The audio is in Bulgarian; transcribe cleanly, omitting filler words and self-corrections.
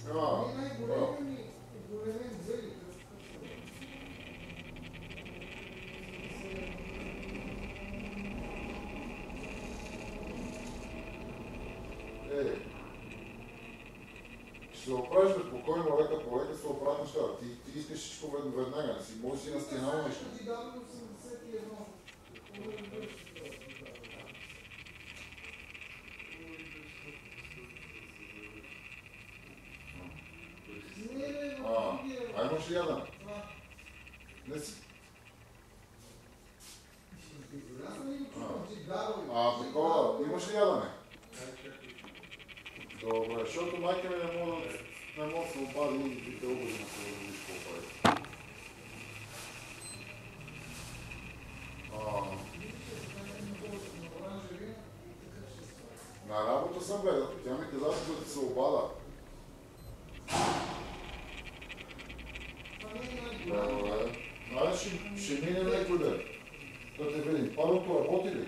Големен двери. Ще се оправиш спокойно, лека по лека се оправят нещата. Ти искаш всичко веднага, не си може си на стена нещо. Ти дадам 81. А имаш ли ядене? Не си. Такова, имаш ли ядене? Добре, защото майка ми не мога да се обади и те обади на това да виж какво прави. На работа съм бе, тя ми каза, че да се обада. Добре, ще мине някой ден. Да те видим. Първото работи ли?